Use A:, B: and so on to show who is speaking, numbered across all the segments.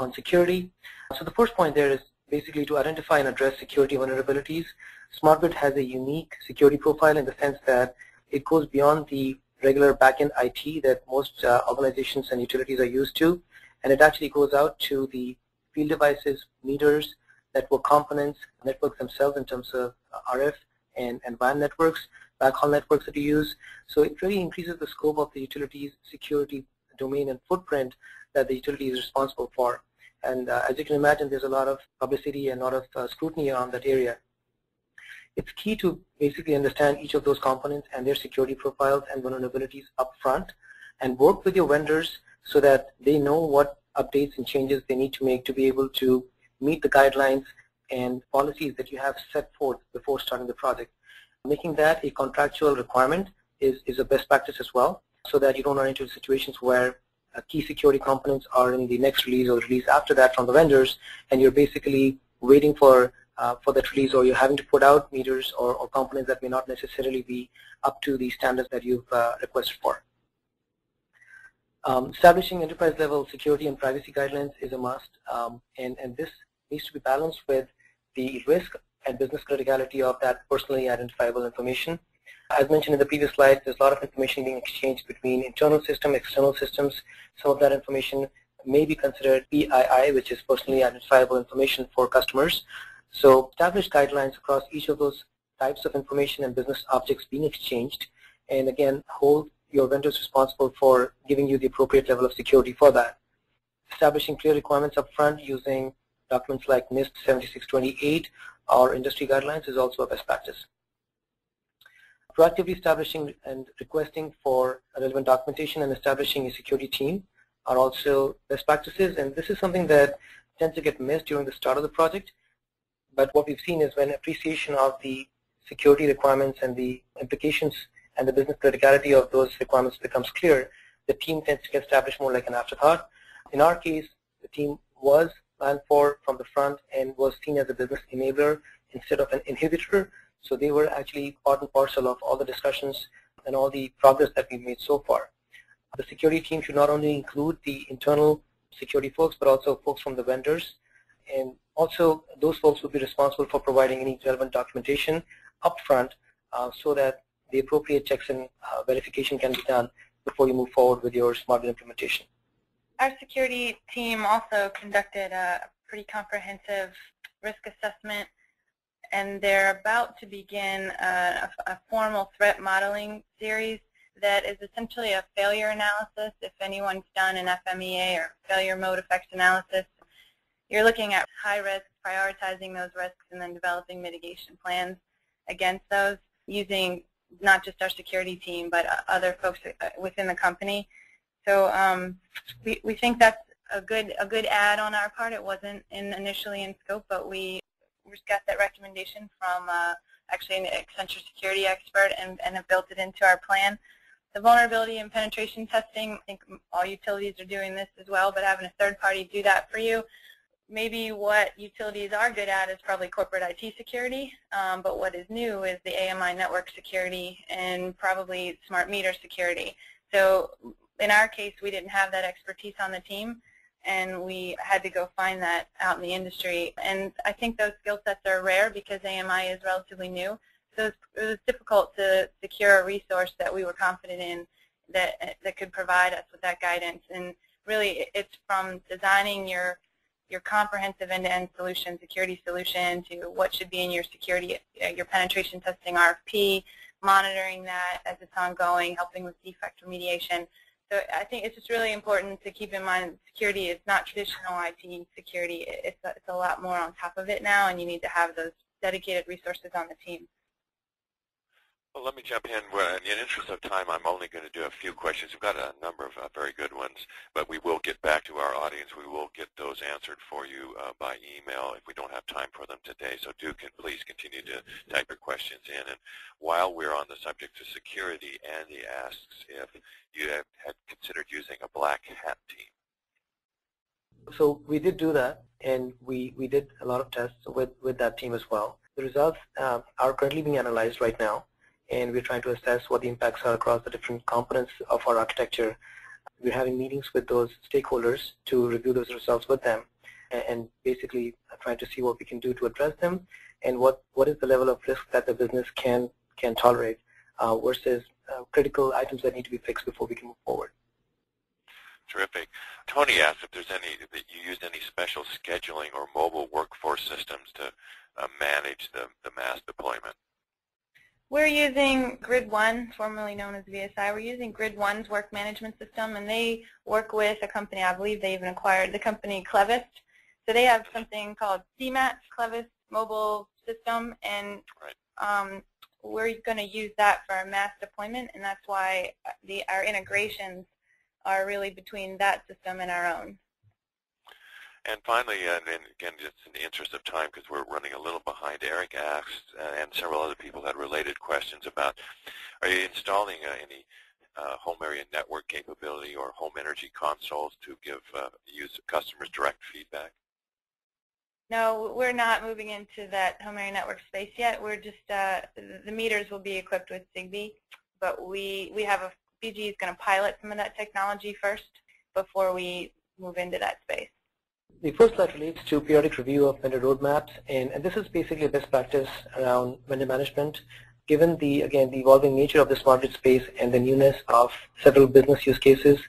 A: on security. So the first point there is basically to identify and address security vulnerabilities. SmartGrid has a unique security profile in the sense that it goes beyond the regular backend IT that most organizations and utilities are used to, and it actually goes out to the field devices, meters, network components, networks themselves in terms of RF and WAN networks, backhaul networks that you use. So it really increases the scope of the utility's security domain and footprint that the utility is responsible for. And as you can imagine, there's a lot of publicity and a lot of scrutiny around that area. It's key to basically understand each of those components and their security profiles and vulnerabilities up front, and work with your vendors so that they know what updates and changes they need to make to be able to meet the guidelines and policies that you have set forth before starting the project. Making that a contractual requirement is a best practice as well, so that you don't run into situations where key security components are in the next release or release after that from the vendors, and you're basically waiting for that release, or you're having to put out meters or components that may not necessarily be up to the standards that you've requested for. Establishing enterprise-level security and privacy guidelines is a must, and this needs to be balanced with the risk and business criticality of that personally identifiable information. As mentioned in the previous slide, there's a lot of information being exchanged between internal systems, external systems. Some of that information may be considered PII, which is personally identifiable information for customers. So establish guidelines across each of those types of information and business objects being exchanged, and again, hold your vendors responsible for giving you the appropriate level of security for that. Establishing clear requirements up front using documents like NIST 7628 or industry guidelines is also a best practice. Proactively establishing and requesting for relevant documentation and establishing a security team are also best practices, and this is something that tends to get missed during the start of the project. But what we've seen is when appreciation of the security requirements and the implications and the business criticality of those requirements becomes clear, the team tends to get established more like an afterthought. In our case, the team was planned for from the front and was seen as a business enabler instead of an inhibitor. So they were actually part and parcel of all the discussions and all the progress that we've made so far. The security team should not only include the internal security folks, but also folks from the vendors. And also, those folks will be responsible for providing any relevant documentation upfront so that the appropriate checks and verification can be done before you move forward with your SmartGrid implementation.
B: Our security team also conducted a pretty comprehensive risk assessment, and they're about to begin a formal threat modeling series that is essentially a failure analysis. If anyone's done an FMEA or failure mode effects analysis, you're looking at high risk, prioritizing those risks, and then developing mitigation plans against those using not just our security team, but other folks within the company. So we think that's a good add on our part. It wasn't initially in scope, but we just got that recommendation from actually an Accenture security expert and have built it into our plan. The vulnerability and penetration testing, I think all utilities are doing this as well, but having a third party do that for you. Maybe what utilities are good at is probably corporate IT security, but what is new is the AMI network security and probably smart meter security. So in our case, we didn't have that expertise on the team, and we had to go find that out in the industry. And I think those skill sets are rare because AMI is relatively new. So it was difficult to secure a resource that we were confident in that could provide us with that guidance. And really, it's from designing your comprehensive end-to-end solution, security solution, to what should be in your security, your penetration testing RFP, monitoring that as it's ongoing, helping with defect remediation. So I think it's just really important to keep in mind security is not traditional IT security. It's a lot more on top of it now, and you need to have those dedicated resources on the team.
C: Well, let me jump in. In the interest of time, I'm only going to do a few questions. We've got a number of very good ones, but we will get back to our audience. We will get those answered for you by email if we don't have time for them today. So please continue to type your questions in. And while we're on the subject of security, Andy asks if you had considered using a black hat team.
A: So we did do that, and we did a lot of tests with that team as well. The results are currently being analyzed right now, and we're trying to assess what the impacts are across the different components of our architecture. We're having meetings with those stakeholders to review those results with them. and basically trying to see what we can do to address them and what is the level of risk that the business can tolerate versus critical items that need to be fixed before we can move forward.
C: Terrific. Tony asked if there's any that you used any special scheduling or mobile workforce systems to manage the mass deployment.
B: We're using GridOne, formerly known as VSI. We're using GridOne's work management system, and they work with a company, I believe they even acquired the company Clevis. So they have something called CMAT, Clevis Mobile System, and we're going to use that for our mass deployment, and that's why our integrations are really between that system and our own.
C: And finally, and again, just in the interest of time, because we're running a little behind, Eric asked, and several other people had related questions about, are you installing any home area network capability or home energy consoles to give customers direct feedback?
B: No, we're not moving into that home area network space yet. We're just, the meters will be equipped with Zigbee, but we have BGE is going to pilot some of that technology first before we move into that space.
A: The first slide relates to periodic review of vendor roadmaps, and this is basically a best practice around vendor management. Given the evolving nature of the smart grid space and the newness of several business use cases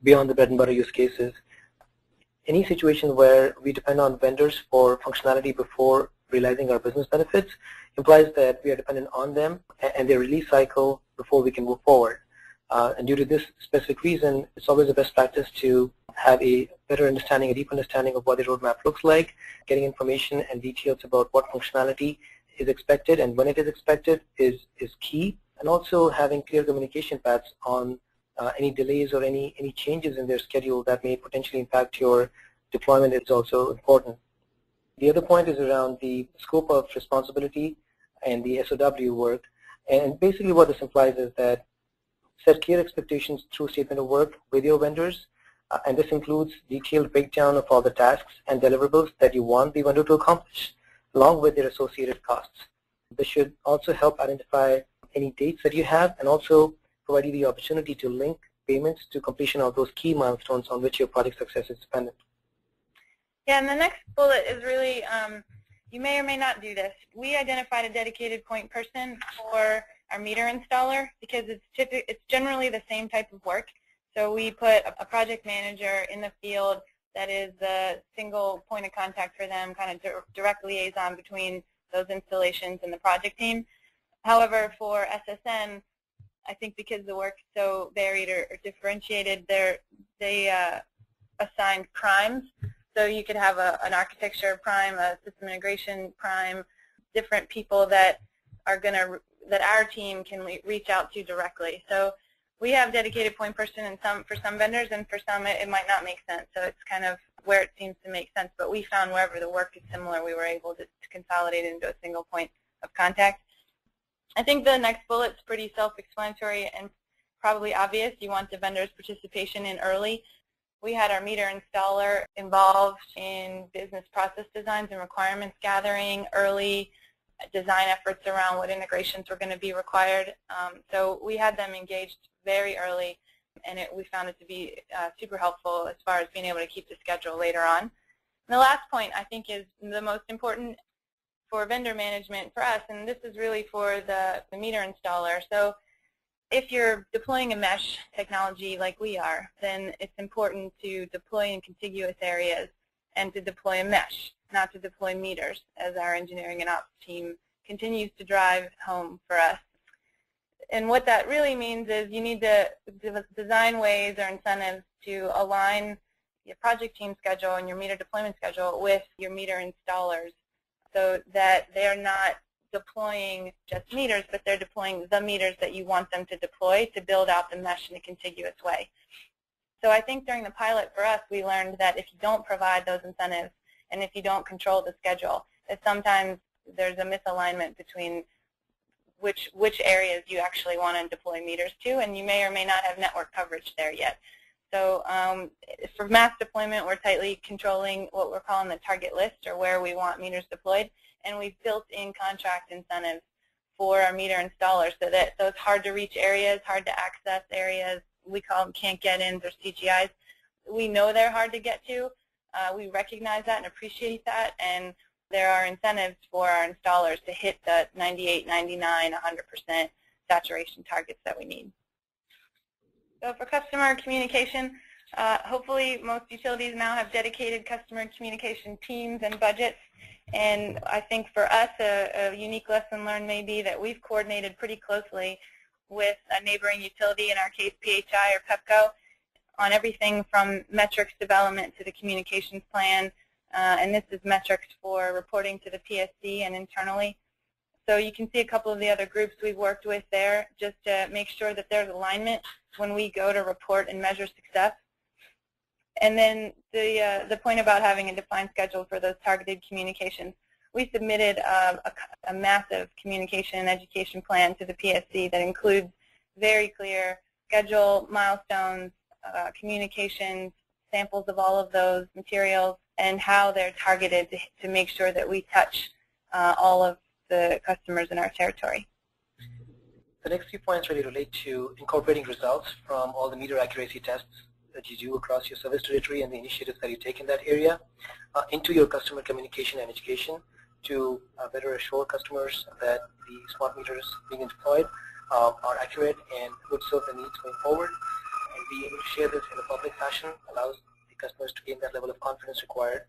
A: beyond the bread and butter use cases, any situation where we depend on vendors for functionality before realizing our business benefits implies that we are dependent on them and their release cycle before we can move forward. And due to this specific reason, it's always a best practice to have a better understanding, a deep understanding of what the roadmap looks like, getting information and details about what functionality is expected and when it is expected is key, and also having clear communication paths on any delays or any changes in their schedule that may potentially impact your deployment is also important. The other point is around the scope of responsibility and the SOW work, and basically what this implies is that set clear expectations through statement of work with your vendors, and this includes detailed breakdown of all the tasks and deliverables that you want the vendor to accomplish, along with their associated costs. This should also help identify any dates that you have and also provide you the opportunity to link payments to completion of those key milestones on which your project success is dependent.
B: Yeah, and the next bullet is really, you may or may not do this. We identified a dedicated point person for our meter installer because it's generally the same type of work. So we put a project manager in the field that is the single point of contact for them, kind of direct liaison between those installations and the project team. However, for SSN, I think because the work is so varied or differentiated, they assigned primes. So you could have an architecture prime, a system integration prime, different people that are that our team can reach out to directly. So we have dedicated point person for some vendors, and for some it might not make sense. So it's kind of where it seems to make sense. But we found wherever the work is similar, we were able to consolidate it into a single point of contact. I think the next bullet's pretty self-explanatory and probably obvious. You want the vendor's participation in early. We had our meter installer involved in business process designs and requirements gathering, early design efforts around what integrations were going to be required. So we had them engaged very early, and we found it to be super helpful as far as being able to keep the schedule later on. And the last point I think is the most important for vendor management for us, and this is really for the meter installer. So if you're deploying a mesh technology like we are, then it's important to deploy in contiguous areas and to deploy a mesh, not to deploy meters, as our engineering and ops team continues to drive home for us. And what that really means is you need to design ways or incentives to align your project team schedule and your meter deployment schedule with your meter installers so that they're not deploying just meters, but they're deploying the meters that you want them to deploy to build out the mesh in a contiguous way. So I think during the pilot for us, we learned that if you don't provide those incentives and if you don't control the schedule, that sometimes there's a misalignment between which areas you actually want to deploy meters to, and you may or may not have network coverage there yet. So for mass deployment, we're tightly controlling what we're calling the target list, or where we want meters deployed, and we've built in contract incentives for our meter installers so that those hard-to-reach areas, hard-to-access areas, we call them can't-get-ins or CGIs, we know they're hard to get to, We recognize that and appreciate that, and there are incentives for our installers to hit the 98, 99, 100% saturation targets that we need. So for customer communication, hopefully most utilities now have dedicated customer communication teams and budgets. And I think for us, a unique lesson learned may be that we've coordinated pretty closely with a neighboring utility, in our case PHI or Pepco, on everything from metrics development to the communications plan. And this is metrics for reporting to the PSC and internally. So you can see a couple of the other groups we've worked with there just to make sure that there's alignment when we go to report and measure success. And then the point about having a defined schedule for those targeted communications. We submitted a massive communication and education plan to the PSC that includes very clear schedule, milestones, communications, samples of all of those materials, and how they're targeted to make sure that we touch all of the customers in our territory.
A: The next few points really relate to incorporating results from all the meter accuracy tests that you do across your service territory and the initiatives that you take in that area into your customer communication and education to better assure customers that the smart meters being deployed are accurate and would serve the needs going forward. And being able to share this in a public fashion allows the customers to gain that level of confidence required.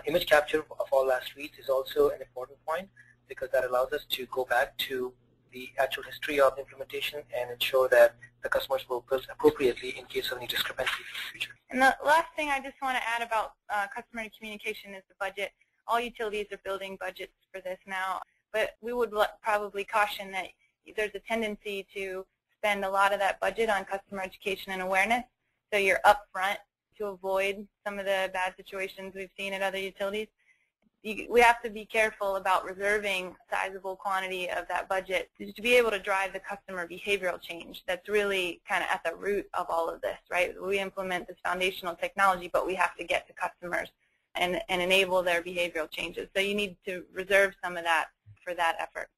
A: Image capture of all last reads is also an important point because that allows us to go back to the actual history of implementation and ensure that the customers will bill appropriately in case of any discrepancy in the future.
B: And the last thing I just want to add about customer communication is the budget. All utilities are building budgets for this now, but we would probably caution that there's a tendency to spend a lot of that budget on customer education and awareness, so you're upfront to avoid some of the bad situations we've seen at other utilities. We have to be careful about reserving a sizable quantity of that budget to be able to drive the customer behavioral change that's really kind of at the root of all of this, right? We implement this foundational technology, but we have to get to customers and enable their behavioral changes. So you need to reserve some of that for that effort.